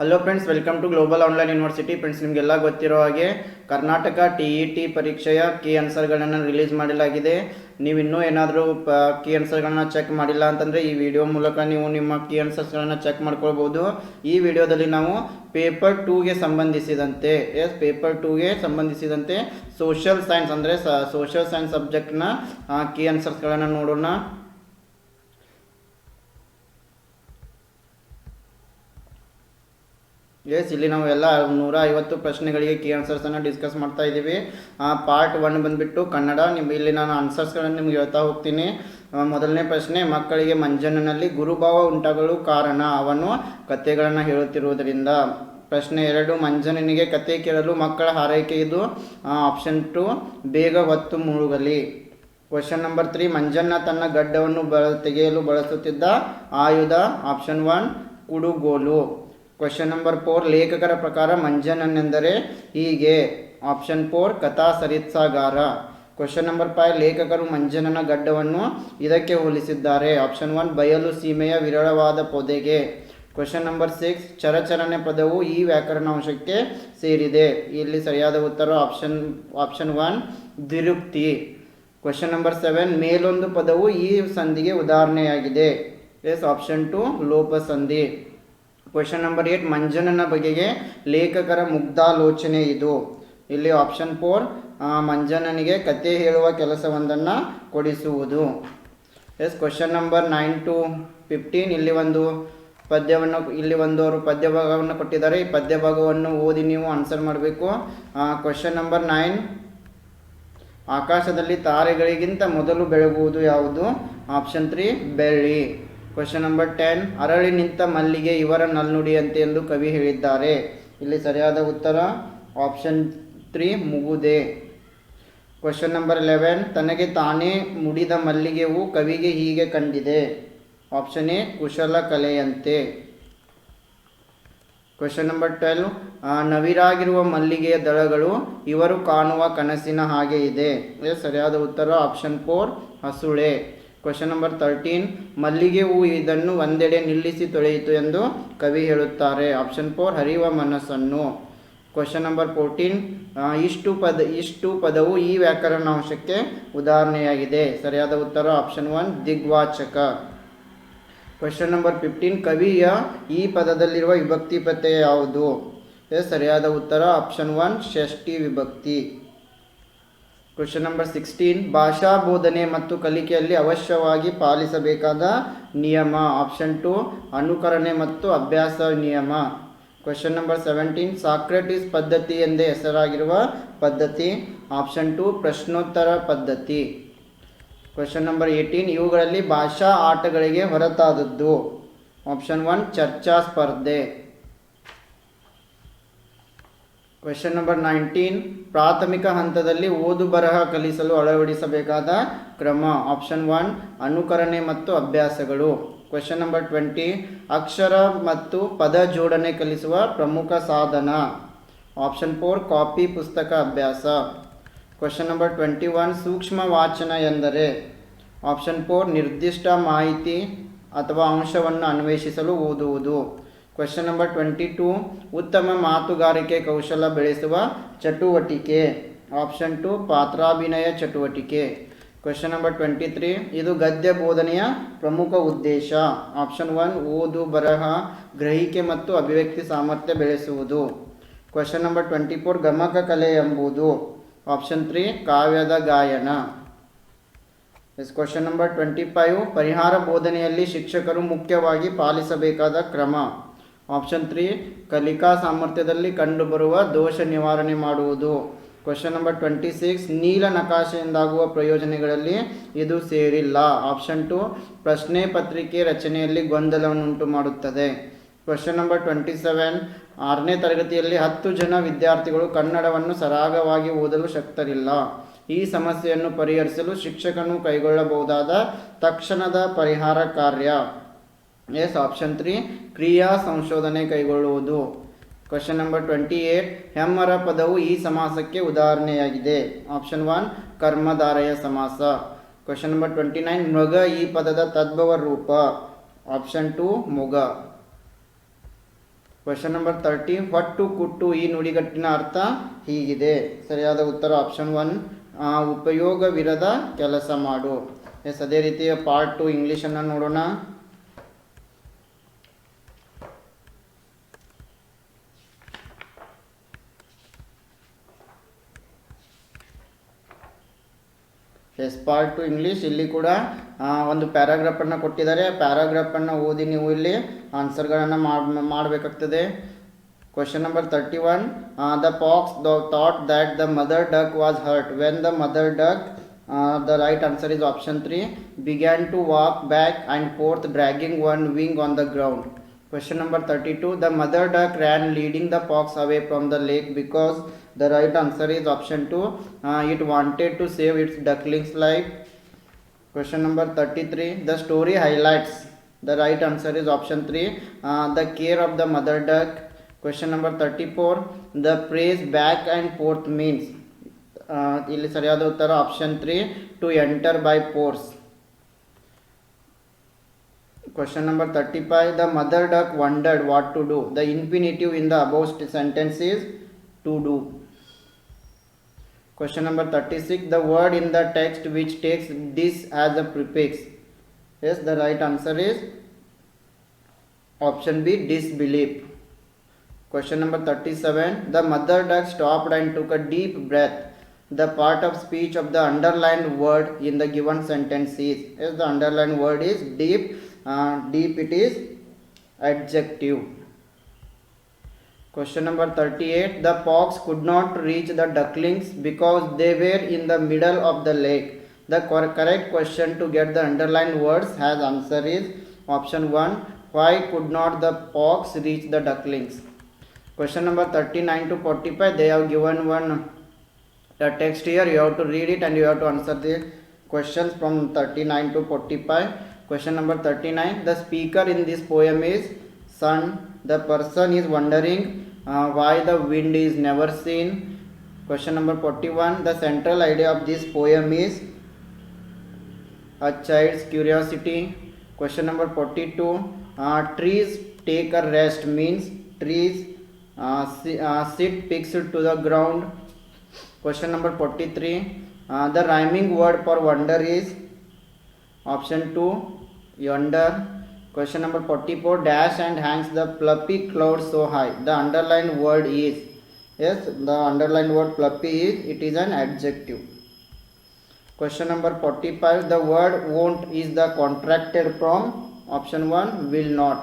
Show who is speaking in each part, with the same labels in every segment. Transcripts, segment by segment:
Speaker 1: Hello friends, welcome to global online university. Friends, ನಿಮಗೆಲ್ಲ ಗೊತ್ತಿರೋ ಹಾಗೆ ಕರ್ನಾಟಕ TET ಪರೀಕ್ಷೆಯ ಕೀ ಆನ್ಸರ್ಗಳನ್ನು ರಿಲೀಸ್ ಮಾಡಲಾಗಿದೆ. ನೀವು ಇನ್ನೂ ಏನಾದರೂ ಕೀ ಆನ್ಸರ್ಗಳನ್ನು ಚೆಕ್ ಮಾಡಿಲ್ಲ ಅಂತಂದರೆ ಈ ವಿಡಿಯೋ ಮೂಲಕ ನೀವು ನಿಮ್ಮ ಕೀ ಆನ್ಸರ್ಸ್ಗಳನ್ನು ಚೆಕ್ ಮಾಡ್ಕೊಳ್ಬೋದು. ಈ ವಿಡಿಯೋದಲ್ಲಿ ನಾವು ಪೇಪರ್ 2ಗೆ ಸಂಬಂಧಿಸಿದಂತೆ ಪೇಪರ್ 2ಗೆ ಸಂಬಂಧಿಸಿದಂತೆ ಸೋಷಿಯಲ್ ಸೈನ್ಸ್ ಅಂದರೆ ಸೋಷಿಯಲ್ ಸೈನ್ಸ್ ಸಬ್ಜೆಕ್ಟ್ನ ಕೀ ಆನ್ಸರ್ಸ್ಗಳನ್ನು ನೋಡೋಣ. ಇಲ್ಲಿ ನಾವು ಎಲ್ಲ 150 ಪ್ರಶ್ನೆಗಳಿಗೆ ಕೀ ಆನ್ಸರ್ಸನ್ನು ಡಿಸ್ಕಸ್ ಮಾಡ್ತಾ ಇದ್ದೀವಿ. ಪಾರ್ಟ್ 1 ಬಂದುಬಿಟ್ಟು ಕನ್ನಡ. ಇಲ್ಲಿ ನಾನು ಆನ್ಸರ್ಸ್ಗಳನ್ನು ನಿಮ್ಗೆ ಹೇಳ್ತಾ ಹೋಗ್ತೀನಿ. ಮೊದಲನೇ ಪ್ರಶ್ನೆ, ಮಕ್ಕಳಿಗೆ ಮಂಜಣ್ಣನಲ್ಲಿ ಗುರುಭಾವ ಉಂಟಾಗಲು ಕಾರಣ ಅವನು ಕಥೆಗಳನ್ನು ಹೇಳುತ್ತಿರುವುದರಿಂದ. ಪ್ರಶ್ನೆ 2, ಮಂಜಣ್ಣನಿಗೆ ಕತೆ ಕೇಳಲು ಮಕ್ಕಳ ಹಾರೈಕೆ ಇದು. ಆಪ್ಷನ್ 2 ಬೇಗ ಹೊತ್ತು ಮುಳುಗಲಿ. ಕ್ವಶನ್ ನಂಬರ್ 3, ಮಂಜಣ್ಣ ತನ್ನ ಗಡ್ಡವನ್ನು ತೆಗೆಯಲು ಬಳಸುತ್ತಿದ್ದ ಆಯುಧ. ಆಪ್ಷನ್ 1 ಕುಡುಗೋಲು. ಕ್ವಶನ್ ನಂಬರ್ 4, ಲೇಖಕರ ಪ್ರಕಾರ ಮಂಜಣ್ಣನೆಂದರೆ ಹೀಗೆ. ಆಪ್ಷನ್ 4 ಕಥಾ ಸರಿತ್ಸಾಗಾರ. ಕ್ವಶನ್ ನಂಬರ್ 5, ಲೇಖಕರು ಮಂಜಣ್ಣನ ಗಡ್ಡವನ್ನು ಇದಕ್ಕೆ ಹೋಲಿಸಿದ್ದಾರೆ. ಆಪ್ಷನ್ 1 ಬಯಲು ಸೀಮೆಯ ವಿರಳವಾದ ಪೊದೆಗೆ. ಕ್ವಶನ್ ನಂಬರ್ 6, ಚರಚರನೆ ಪದವು ಈ ವ್ಯಾಕರಣಾಂಶಕ್ಕೆ ಸೇರಿದೆ. ಇಲ್ಲಿ ಸರಿಯಾದ ಉತ್ತರ ಆಪ್ಷನ್ 1 ದ್ವಿರುಕ್ತಿ. ಕ್ವಶನ್ ನಂಬರ್ 7, ಮೇಲೊಂದು ಪದವು ಈ ಸಂಧಿಗೆ ಉದಾಹರಣೆಯಾಗಿದೆ. ಆಪ್ಷನ್ 2 ಲೋಪ ಸಂಧಿ. ಕ್ವಶನ್ ನಂಬರ್ 8, ಮಂಜಣ್ಣನ ಬಗೆಗೆ ಲೇಖಕರ ಮುಗ್ಧಾಲೋಚನೆ ಇದು. ಇಲ್ಲಿ ಆಪ್ಷನ್ 4 ಮಂಜಣ್ಣನಿಗೆ ಕತೆ ಹೇಳುವ ಕೆಲಸವೊಂದನ್ನು ಕೊಡಿಸುವುದು. ಕ್ವಶನ್ ನಂಬರ್ 9 to 15, ಇಲ್ಲಿ ಒಂದು ಅವರು ಪದ್ಯ ಭಾಗವನ್ನು ಕೊಟ್ಟಿದ್ದಾರೆ. ಈ ಪದ್ಯ ಭಾಗವನ್ನು ಓದಿ ನೀವು ಆನ್ಸರ್ ಮಾಡಬೇಕು. ಕ್ವಶನ್ ನಂಬರ್ 9, ಆಕಾಶದಲ್ಲಿ ತಾರೆಗಳಿಗಿಂತ ಮೊದಲು ಬೆಳಗುವುದು ಯಾವುದು. ಆಪ್ಷನ್ 3 ಬೆಳ್ಳಿ. ಕ್ವಶನ್ ನಂಬರ್ 10, ಅರಳಿ ನಿಂತ ಮಲ್ಲಿಗೆ ಇವರ ನಲ್ನುಡಿಯಂತೆ ಎಂದು ಕವಿ ಹೇಳಿದ್ದಾರೆ. ಇಲ್ಲಿ ಸರಿಯಾದ ಉತ್ತರ ಆಪ್ಷನ್ 3 ಮುಗುದೆ. ಕ್ವಶನ್ ನಂಬರ್ 11, ತನಗೆ ತಾನೇ ಮುಡಿದ ಮಲ್ಲಿಗೆ ಹೂ ಕವಿಗೆ ಹೀಗೆ ಕಂಡಿದೆ. ಆಪ್ಷನ್ ಎ ಕುಶಲ ಕಲೆಯಂತೆ. ಕ್ವಶನ್ ನಂಬರ್ 12, ನವಿರಾಗಿರುವ ಮಲ್ಲಿಗೆಯ ದಳಗಳು ಇವರು ಕಾಣುವ ಕನಸಿನ ಹಾಗೆ ಇದೆ. ಸರಿಯಾದ ಉತ್ತರ ಆಪ್ಷನ್ 4 ಹಸುಳೆ. ಕ್ವಶನ್ ನಂಬರ್ 13, ಮಲ್ಲಿಗೆ ಹೂ ಇದನ್ನು ಒಂದೆಡೆ ನಿಲ್ಲಿಸಿ ತೊಳೆಯಿತು ಎಂದು ಕವಿ ಹೇಳುತ್ತಾರೆ. ಆಪ್ಷನ್ 4 ಹರಿಯುವ ಮನಸ್ಸನ್ನು. ಕ್ವಶನ್ ನಂಬರ್ 14, ಇಷ್ಟು ಪದವು ಈ ವ್ಯಾಕರಣಾಂಶಕ್ಕೆ ಉದಾಹರಣೆಯಾಗಿದೆ. ಸರಿಯಾದ ಉತ್ತರ ಆಪ್ಷನ್ 1 ದಿಗ್ವಾಚಕ. ಕ್ವಶನ್ ನಂಬರ್ 15, ಕವಿಯ ಈ ಪದದಲ್ಲಿರುವ ವಿಭಕ್ತಿ ಪ್ರತ್ಯಯ ಯಾವುದು. ಸರಿಯಾದ ಉತ್ತರ ಆಪ್ಷನ್ 1 ಷಷ್ಠಿ ವಿಭಕ್ತಿ. ಕ್ವಶನ್ ನಂಬರ್ 16, ಭಾಷಾ ಬೋಧನೆ ಮತ್ತು ಕಲಿಕೆಯಲ್ಲಿ ಅವಶ್ಯವಾಗಿ ಪಾಲಿಸಬೇಕಾದ ನಿಯಮ. ಆಪ್ಷನ್ 2 ಅನುಕರಣೆ ಮತ್ತು ಅಭ್ಯಾಸ ನಿಯಮ. ಕ್ವಶನ್ ನಂಬರ್ 17, ಸಾಕ್ರೆಟಿಸ್ ಪದ್ಧತಿ ಎಂದೇ ಹೆಸರಾಗಿರುವ ಪದ್ಧತಿ. ಆಪ್ಷನ್ 2 ಪ್ರಶ್ನೋತ್ತರ ಪದ್ಧತಿ. ಕ್ವಶನ್ ನಂಬರ್ 18, ಇವುಗಳಲ್ಲಿ ಭಾಷಾ ಆಟಗಳಿಗೆ ಹೊರತಾದದ್ದು. ಆಪ್ಷನ್ 1 ಚರ್ಚಾ ಸ್ಪರ್ಧೆ. ಕ್ವಶನ್ ನಂಬರ್ 19, ಪ್ರಾಥಮಿಕ ಹಂತದಲ್ಲಿ ಓದು ಬರಹ ಕಲಿಸಲು ಅಳವಡಿಸಬೇಕಾದ ಕ್ರಮ. ಆಪ್ಷನ್ 1 ಅನುಕರಣೆ ಮತ್ತು ಅಭ್ಯಾಸಗಳು. ಕ್ವಶನ್ ನಂಬರ್ 20, ಅಕ್ಷರ ಮತ್ತು ಪದ ಜೋಡಣೆ ಕಲಿಸುವ ಪ್ರಮುಖ ಸಾಧನ. ಆಪ್ಷನ್ 4 ಕಾಪಿ ಪುಸ್ತಕ ಅಭ್ಯಾಸ. ಕ್ವಶನ್ ನಂಬರ್ 21, ಸೂಕ್ಷ್ಮ ವಾಚನ ಎಂದರೆ. ಆಪ್ಷನ್ 4 ನಿರ್ದಿಷ್ಟ ಮಾಹಿತಿ ಅಥವಾ ಅಂಶವನ್ನು ಅನ್ವೇಷಿಸಲು ಓದುವುದು. ಕ್ವಶನ್ ನಂಬರ್ 22, ಉತ್ತಮ ಮಾತುಗಾರಿಕೆ ಕೌಶಲ ಬೆಳೆಸುವ ಚಟುವಟಿಕೆ. ಆಪ್ಷನ್ 2 ಪಾತ್ರಾಭಿನಯ ಚಟುವಟಿಕೆ. ಕ್ವಶನ್ ನಂಬರ್ 23, ಇದು ಗದ್ಯ ಬೋಧನೆಯ ಪ್ರಮುಖ ಉದ್ದೇಶ. ಆಪ್ಷನ್ 1 ಓದು ಬರಹ ಗ್ರಹಿಕೆ ಮತ್ತು ಅಭಿವ್ಯಕ್ತಿ ಸಾಮರ್ಥ್ಯ ಬೆಳೆಸುವುದು. ಕ್ವಶನ್ ನಂಬರ್ 24, ಗಮಕ ಕಲೆ ಎಂಬುದು. ಆಪ್ಷನ್ 3 ಕಾವ್ಯದ ಗಾಯನ. ಕ್ವಶನ್ ನಂಬರ್ 25, ಪರಿಹಾರ ಬೋಧನೆಯಲ್ಲಿ ಶಿಕ್ಷಕರು ಮುಖ್ಯವಾಗಿ ಪಾಲಿಸಬೇಕಾದ ಕ್ರಮ. ಆಪ್ಷನ್ 3 ಕಲಿಕಾ ಸಾಮರ್ಥ್ಯದಲ್ಲಿ ಕಂಡುಬರುವ ದೋಷ ನಿವಾರಣೆ ಮಾಡುವುದು. ಕ್ವಶನ್ ನಂಬರ್ 26, ನೀಲ ನಕಾಶೆಯಿಂದಾಗುವ ಪ್ರಯೋಜನಗಳಲ್ಲಿ ಇದು ಸೇರಿಲ್ಲ. ಆಪ್ಷನ್ 2 ಪ್ರಶ್ನೆ ಪತ್ರಿಕೆ ರಚನೆಯಲ್ಲಿ ಗೊಂದಲವನ್ನುಂಟು ಮಾಡುತ್ತದೆ. ಕ್ವಶನ್ ನಂಬರ್ 27, 6ನೇ ತರಗತಿಯಲ್ಲಿ 10 ಜನ ವಿದ್ಯಾರ್ಥಿಗಳು ಕನ್ನಡವನ್ನು ಸರಾಗವಾಗಿ ಓದಲು ಶಕ್ತರಿಲ್ಲ. ಈ ಸಮಸ್ಯೆಯನ್ನು ಪರಿಹರಿಸಲು ಶಿಕ್ಷಕನು ಕೈಗೊಳ್ಳಬಹುದಾದ ತಕ್ಷಣದ ಪರಿಹಾರ ಕಾರ್ಯ. ಆಪ್ಷನ್ 3 ಕ್ರಿಯಾ ಸಂಶೋಧನೆ ಕೈಗೊಳ್ಳುವುದು. ಕ್ವಶನ್ ನಂಬರ್ 28, ಹೆಮ್ಮರ ಪದವು ಈ ಸಮಾಸಕ್ಕೆ ಉದಾಹರಣೆಯಾಗಿದೆ. ಆಪ್ಷನ್ 1 ಕರ್ಮಧಾರಯ ಸಮಾಸ. ಕ್ವಶನ್ ನಂಬರ್ 29, ಮೃಗ ಈ ಪದದ ತದ್ಭವ ರೂಪ. ಆಪ್ಷನ್ 2 ಮೊಗ. ಕ್ವೆಶನ್ ನಂಬರ್ 30 ಹೊಟ್ಟು ಕುಟ್ಟು ಈ ನುಡಿಗಟ್ಟಿನ ಅರ್ಥ ಹೀಗಿದೆ. ಸರಿಯಾದ ಉತ್ತರ ಆಪ್ಷನ್ 1 ಉಪಯೋಗವಿರದ ಕೆಲಸ ಮಾಡು. ಎಸ್, ಅದೇ ರೀತಿ ಪಾರ್ಟ್ 2 ಇಂಗ್ಲೀಷನ್ನು ನೋಡೋಣ. Yes, part 2 English. ಇಲ್ಲಿ ಕೂಡ ಒಂದು ಪ್ಯಾರಾಗ್ರಾಫನ್ನು ಕೊಟ್ಟಿದ್ದಾರೆ. ಪ್ಯಾರಾಗ್ರಾಫನ್ನು ಓದಿ ನೀವು ಇಲ್ಲಿ ಆನ್ಸರ್ಗಳನ್ನು ಮಾಡಬೇಕಾಗ್ತದೆ. Question number 31 the pox thought that the mother duck was hurt when the mother duck, the right answer is option 3, began to walk back and forth dragging one wing on the ground. Question number 32 the mother duck ran leading the fox away from the lake because the right answer is option 2, it wanted to save its duckling's life. Question number 33 the story highlights, the right answer is option 3, the care of the mother duck. Question number 34 the phrase back and forth means, ಇಲ್ಲಿ ಸರಿಯಾದ ಉತ್ತರ option 3, to enter by force. Question number 35 the mother duck wondered what to do, the infinitive in the above sentence is to do. Question number 36 the word in the text which takes this as a prefix, yes the right answer is option B, disbelief. Question number 37 the mother duck stopped and took a deep breath, the part of speech of the underlined word in the given sentence is, yes the underlined word is deep, deep it is adjective. Question number 38 the fox could not reach the ducklings because they were in the middle of the lake. The correct question to get the underlined words has answer is option 1, why could not the fox reach the ducklings. Question number 39 to 45 they have given one text here, you have to read it and you have to answer the questions from 39 to 45. Question number 39 the speaker in this poem is sun, the person is wondering why the wind is never seen. Question number 41 the central idea of this poem is a child's curiosity. Question number 42 trees take a rest means trees sit fixed to the ground. Question number 43 the rhyming word for wonder is option 2, yonder. Question number 44 dash and hangs the fluffy cloud so high, the underlined word is, yes the underlined word fluffy is, it is an adjective. Question number 45 the word won't is the contracted from option 1, will not.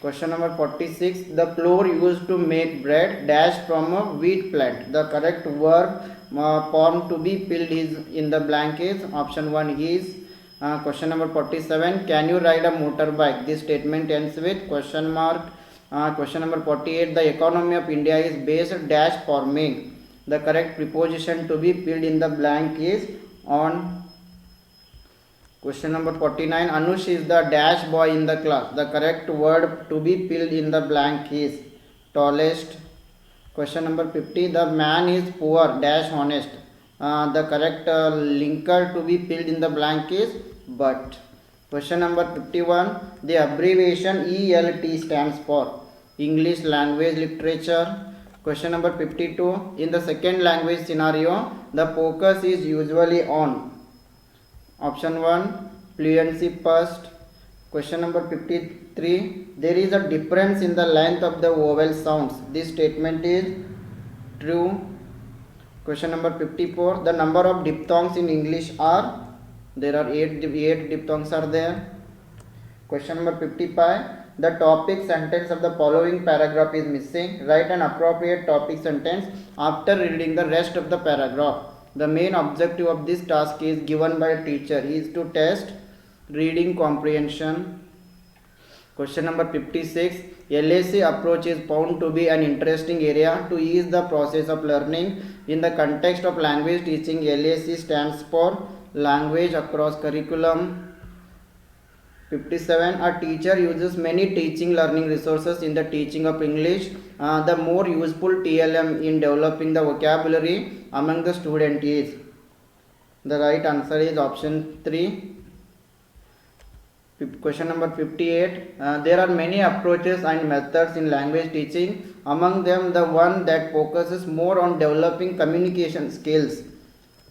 Speaker 1: Question number 46 the flour used to make bread dash from a wheat plant, the correct verb form to be filled is in the blank is option 1, is. Question number 47 can you ride a motorbike, this statement ends with question mark. Question number 48 the economy of India is based dash farming, the correct preposition to be filled in the blank is on. Question number 49 Anush is the dash boy in the class, the correct word to be filled in the blank is tallest. Question number 50 the man is poor dash honest, the correct linker to be filled in the blank is but. Question number 51 the abbreviation ELT stands for English language literature. Question number 52 in the second language scenario the focus is usually on option 1, fluency first. Question number 53 there is a difference in the length of the vowel sounds, this statement is true. Question number 54 the number of diphthongs in English are, there are 8 diphthongs are there. Question number 55 the topic sentence of the following paragraph is missing, write an appropriate topic sentence after reading the rest of the paragraph. The main objective of this task is given by a teacher is to test reading comprehension. Question number 56 LAC approach is found to be an interesting area to ease the process of learning. In the context of language teaching LAC stands for language across curriculum. 57 a teacher uses many teaching learning resources in the teaching of English, the more useful TLM in developing the vocabulary among the student is, the right answer is option 3. Question number 58. There are many approaches and methods in language teaching. Among them, the one that focuses more on developing communication skills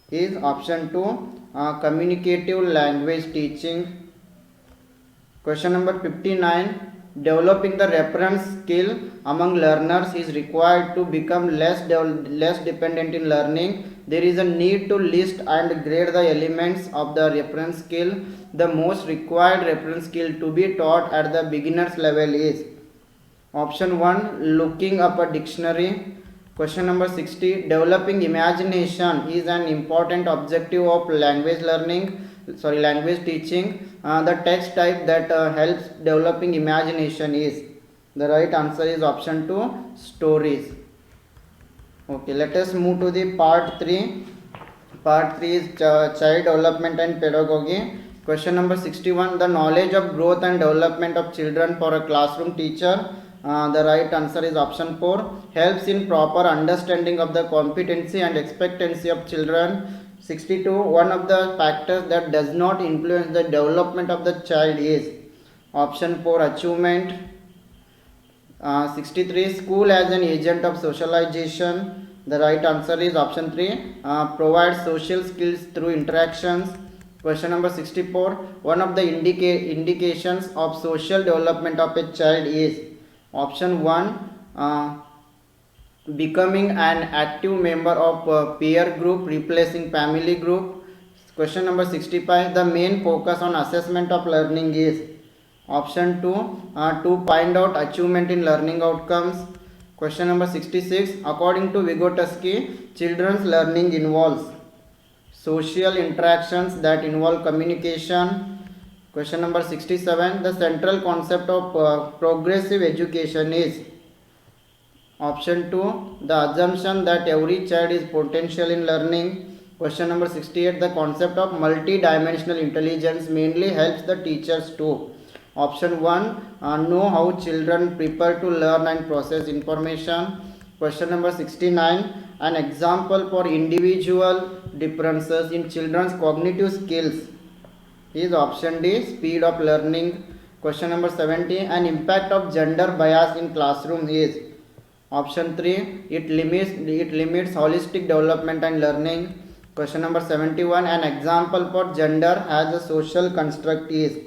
Speaker 1: is option 2, communicative language teaching. Question number 59. Developing the reference skill among learners is required to become less dependent in learning. There is a need to list and grade the elements of the reference skill. The most required reference skill to be taught at the beginner's level is option 1, looking up a dictionary. Question number 60. Developing imagination is an important objective of language teaching. The text type that helps developing imagination is, the right answer is option 2, stories. Okay, let us move to the part 3. Part 3 is child development and pedagogy. Question number 61. The knowledge of growth and development of children for a classroom teacher. The right answer is option 4. Helps in proper understanding of the competency and expectancy of children. 62. One of the factors that does not influence the development of the child is option 4, achievement. 63. School as an agent of socialization. The right answer is option 3. Provide social skills through interactions. Question number 64. One of the indications of social development of a child is option 1, becoming an active member of peer group, replacing family group. Question number 65. The main focus on assessment of learning is option 2, to find out achievement in learning outcomes. Question number 66. According to Vygotsky, children's learning involves social interactions that involve communication. Question number 67. The central concept of progressive education is option 2, the assumption that every child is potential in learning. Question number 68. The concept of multi-dimensional intelligence mainly helps the teachers to option 1, know how children prepare to learn and process information. Question number 69. An example for individual differences in children's cognitive skills is option D, speed of learning. Question number 70. An impact of gender bias in classroom is option 3, it limits holistic development and learning. Question number 71. An example for gender as a social construct is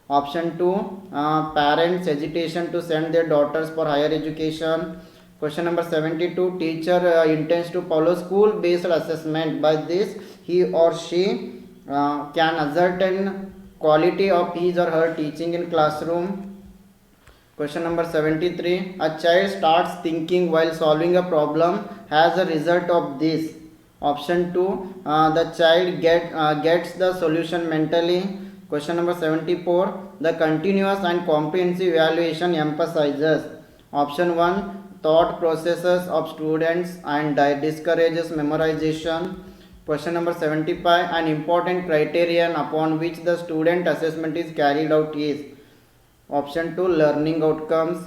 Speaker 1: option 2, parents' hesitation to send their daughters for higher education. Question number 72. Teacher intends to follow school-based assessment. By this, he or she can ascertain quality of his or her teaching in classroom. Question number 73. A child starts thinking while solving a problem as a result of this. Option 2, the child gets the solution mentally. Question number 74. The continuous and comprehensive evaluation emphasizes option 1, thought processes of students and discourages memorization. Question number 75. An important criterion upon which the student assessment is carried out is option 2, learning outcomes.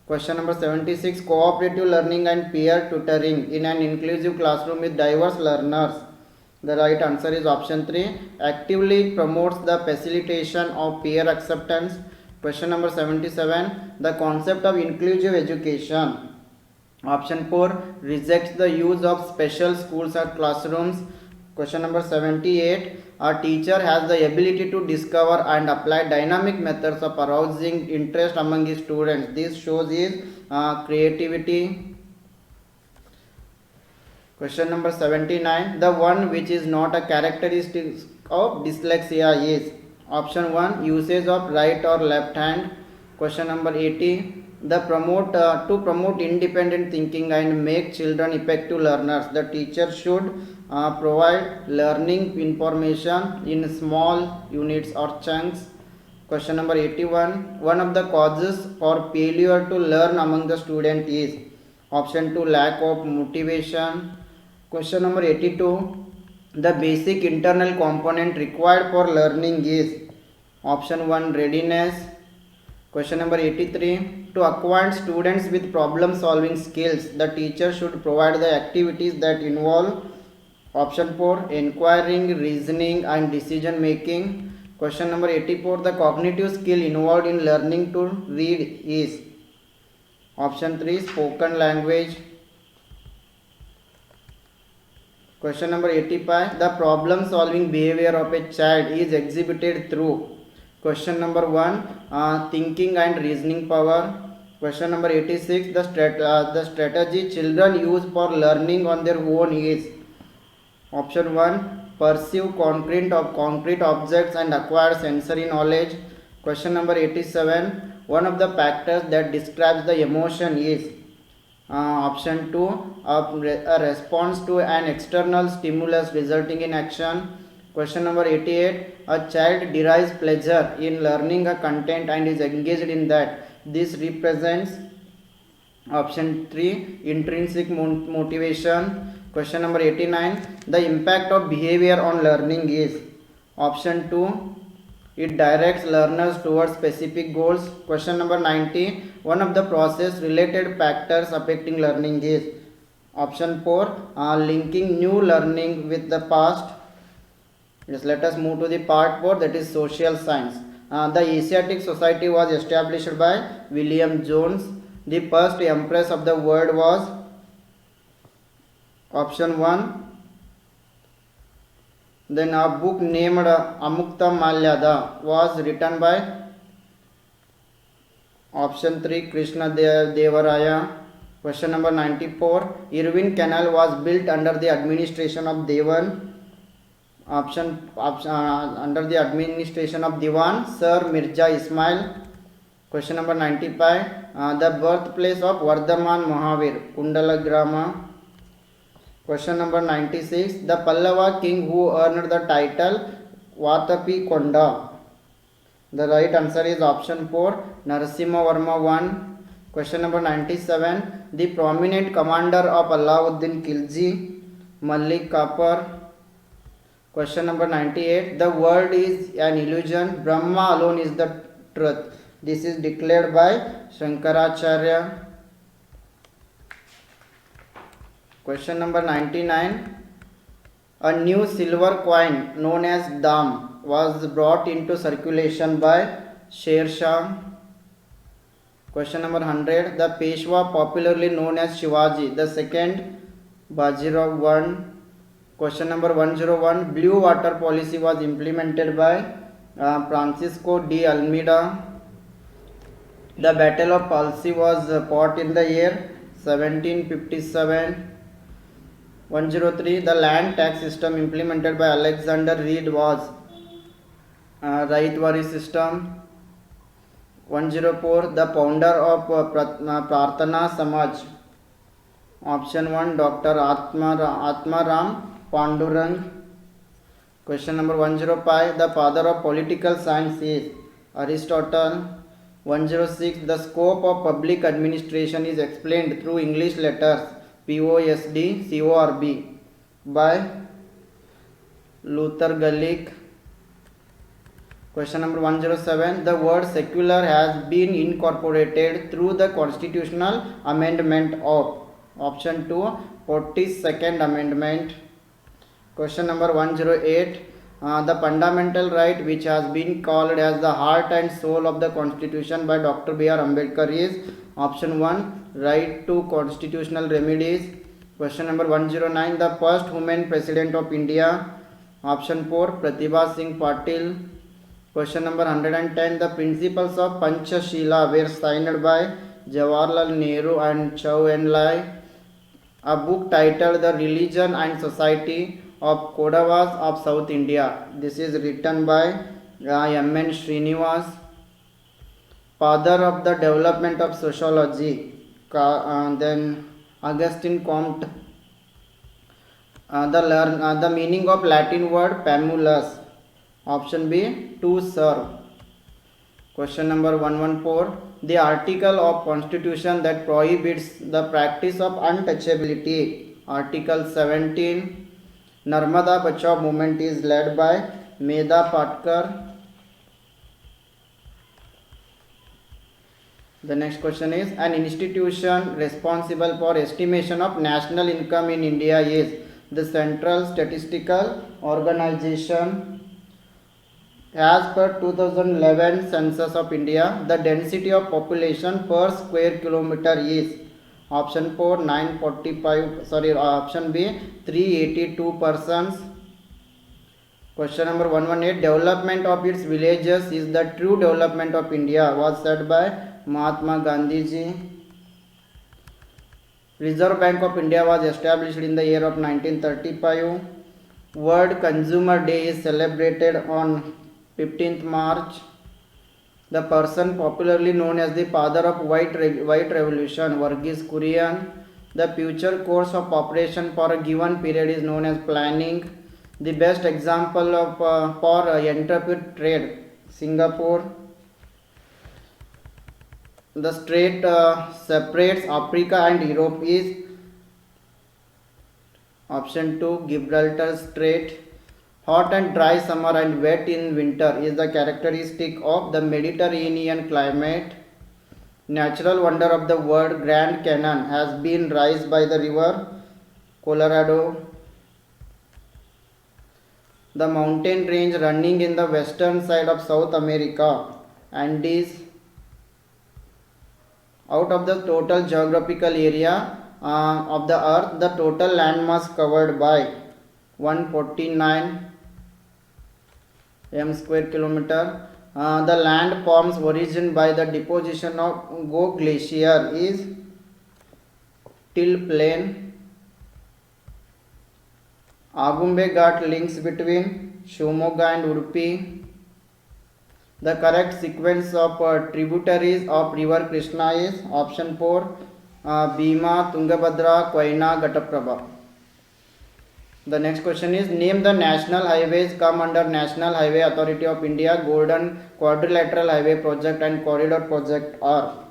Speaker 1: Question number 76. Cooperative learning and peer tutoring in an inclusive classroom with diverse learners. The right answer is option 3. Actively promotes the facilitation of peer acceptance. Question number 77. The concept of inclusive education. Option 4, rejects the use of special schools or classrooms. Question number 78. A teacher has the ability to discover and apply dynamic methods of arousing interest among his students. This shows his creativity. Question number 79. The one which is not a characteristic of dyslexia is option 1, usage of right or left hand. Question number 80. To promote independent thinking and make children effective learners, the teacher should provide learning information in small units or chunks. Question number 81. One of the causes for failure to learn among the student is option 2, lack of motivation. Question number 82. The basic internal component required for learning is option 1, readiness. Question number 83. To acquaint students with problem solving skills, the teacher should provide the activities that involve option 4, inquiring, reasoning and decision making. Question number 84. The cognitive skill involved in learning to read is option 3 spoken language. Question number 85. The problem solving behavior of a child is exhibited through question number 1 thinking and reasoning power. Question number 86. The strategy children use for learning on their own is option 1 perceive concrete objects and acquire sensory knowledge. Question number 87. One of the factors that describes the emotion is option 2 a response to an external stimulus resulting in action. Question number 88. A child derives pleasure in learning a content and is engaged in that. This represents option 3 intrinsic motivation. Question number 89. The impact of behavior on learning is option 2 it directs learners towards specific goals. Question number 90. One of the process related factors affecting learning is option 4 linking new learning with the past. Yes, let us move to the part 4, that is social science. The Asiatic Society was established by William Jones. The first empress of the world was option 1. Then a book named Amukta Malyada was written by option 3 Krishna Devaraya. Question number 94. Irvine Canal was built under the administration of Devan. Under the administration of Diwan Sir Mirza Ismail. Question number 95. The birthplace of Vardhaman Mahavir Kundalagrama. Question number 96. The Pallava king who earned the title Vatapi Konda. The right answer is option 4 Narasimha Varma 1. Question number 97. The prominent commander of Alauddin Khilji Malik Kafur. Question number 98. The world is an illusion. Brahma alone is the truth. This is declared by Shankaracharya. Question number 99. A new silver coin known as Dam was brought into circulation by Sher Shah. Question number 100. The Peshwa popularly known as Shivaji the second Bajirao 1. Question number 101. Blue water policy was implemented by Francisco de Almeida. The Battle of Palsi was fought in the year 1757. 103. The land tax system implemented by Alexander Reed was Raitwari system. 104. The founder of Prarthana Samaj. Option 1 Dr. Atmaram Pandurang. Question number 105. The father of political science is Aristotle. 106. The scope of public administration is explained through English letters POSD CORB by Luther Gulick. Question number 107. The word secular has been incorporated through the constitutional amendment of option 2 42nd Amendment. Question number 108. The fundamental right which has been called as the heart and soul of the constitution by Dr. B.R. Ambedkar is option 1 right to constitutional remedies. Question number 109. The first woman president of India. Option 4 Pratibha Singh Patil. Question number 110. The principles of Panchashila were signed by Jawaharlal Nehru and Chou En-lai. A book titled The Religion and Society of Kodavas of South India. This is written by M.N. Srinivas. Father of the development of sociology. Then Augustine Comte. The meaning of Latin word famulus. Option B to serve. Question number 114. The article of Constitution that prohibits the practice of untouchability. Article 17. Narmada Bachao movement is led by Medha Patkar. The next question is, an institution responsible for estimation of national income in India is the Central Statistical Organization. As per 2011 census of India, the density of population per square kilometer is option 4 945, sorry, option B 382 persons. Question number 118, development of its villages is the true development of India, was said by Mahatma Gandhi ji. Reserve Bank of India was established in the year of 1935. World Consumer Day is celebrated on 15th March. The person popularly known as the father of white revolution, Verghese Kurian. The future course of operation for a given period is known as planning. The best example of for entrepreneurial trade, Singapore. The strait separates Africa and Europe is option 2 Gibraltar Strait. Hot and dry summer and wet in winter is the characteristic of the Mediterranean climate. Natural wonder of the world, Grand Canyon has been raised by the river Colorado. The mountain range running in the western side of South America, Andes. Out of the total geographical area of the earth, the total landmass covered by 149 m square kilometer. The land forms origin by the deposition of Go Glacier is Till Plain. Agumbe Ghat links between Shimoga and Udupi. The correct sequence of tributaries of river Krishna is option 4 Bhima, Tungabhadra, Koyna, Ghataprabha. The next question is, name the national highways come under National Highway Authority of India. Golden Quadrilateral Highway Project and Corridor Project are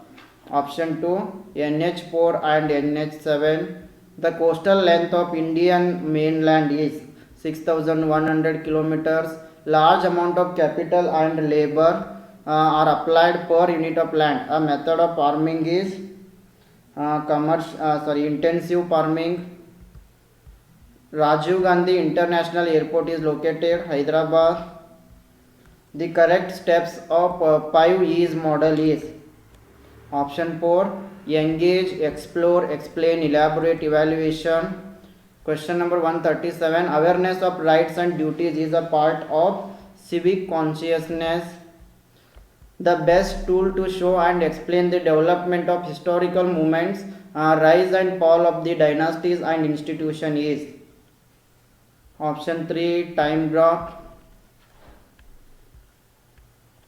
Speaker 1: option 2 NH4 and NH7. The coastal length of Indian mainland is 6,100 kilometers. Large amount of capital and labor are applied per unit of land. A method of farming is intensive farming. Rajiv Gandhi International Airport is located Hyderabad. The correct steps of 5 E's model is option 4 engage, explore, explain, elaborate, evaluation. Question number 137, awareness of rights and duties is a part of civic consciousness. The best tool to show and explain the development of historical movements, rise and fall of the dynasties and institutions is option 3 time graph.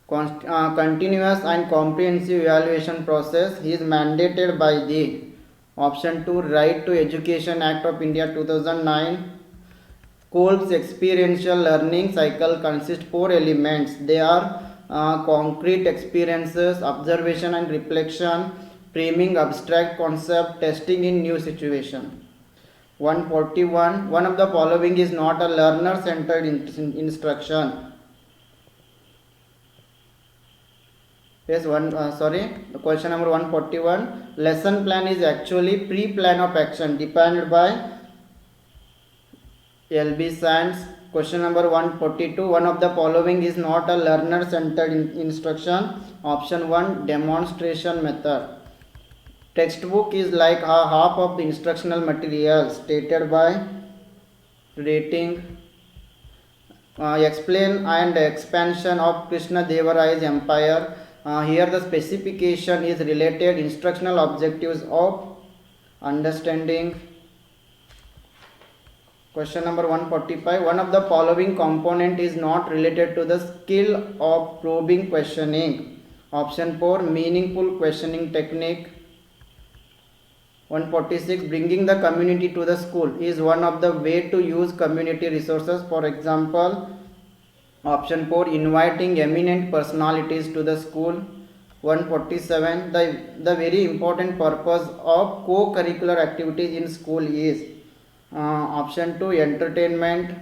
Speaker 1: Continuous and comprehensive evaluation process is mandated by the option 2 Right to Education Act of India 2009. Kolb's experiential learning cycle consists 4 elements. They are concrete experiences, observation and reflection, framing abstract concept, testing in new situation. 141, one of the following is not a learner centered instruction. Yes, question number 141, lesson plan is actually pre-plan of action defined by L.B. Sands. Question number 142, one of the following is not a learner centered instruction. Option 1 demonstration method. Textbook is like half of the instructional material stated by rating. Explain and expansion of Krishna Deva Rai's empire. Here the specification is related instructional objectives of understanding. Question number 145, one of the following component is not related to the skill of probing questioning. Option 4 meaningful questioning technique. 146, bringing the community to the school is one of the way to use community resources. For example, option 4 inviting eminent personalities to the school. 147, the very important purpose of co-curricular activities in school is option 2 entertainment.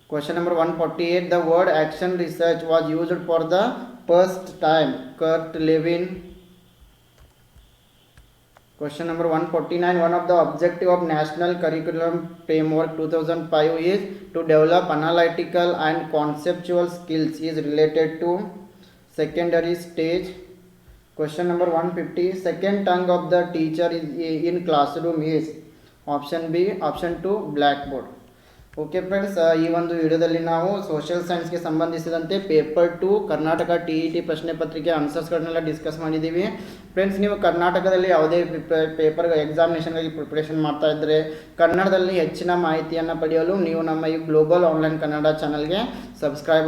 Speaker 1: Question number 148, the word action research was used for the first time. Kurt Lewin. Question number 149. One of the objective of National Curriculum Framework 2005 is to develop analytical and conceptual skills is related to secondary stage. Question number 150. Second tongue of the teacher is in classroom is option B, option 2 blackboard. Okay friends, ಈ ಒಂದು ವಿಡಿಯೋದಲ್ಲಿ ನಾವು social ಸೈನ್ಸ್ಗೆ ಸಂಬಂಧಿಸಿದಂತೆ paper 2 Karnataka TET ಪ್ರಶ್ನೆ ಪತ್ರಿಕೆ ಆನ್ಸರ್ಸ್ಗಳನ್ನೆಲ್ಲ discuss ಮಾಡಿದ್ದೀವಿ. Friends, ನೀವು ಕರ್ನಾಟಕದಲ್ಲಿ ಯಾವುದೇ ಪೇಪರ್ ಎಕ್ಸಾಮಿನೇಷನ್ಗಾಗಿ ಪ್ರಿಪ್ರೇಷನ್ ಮಾಡ್ತಾ ಇದ್ದರೆ ಕನ್ನಡದಲ್ಲಿ ಹೆಚ್ಚಿನ ಮಾಹಿತಿಯನ್ನು ಪಡೆಯಲು ನೀವು ನಮ್ಮ ಈ ಗ್ಲೋಬಲ್ ಆನ್ಲೈನ್ ಕನ್ನಡ ಚಾನಲ್ಗೆ ಸಬ್ಸ್ಕ್ರೈಬ್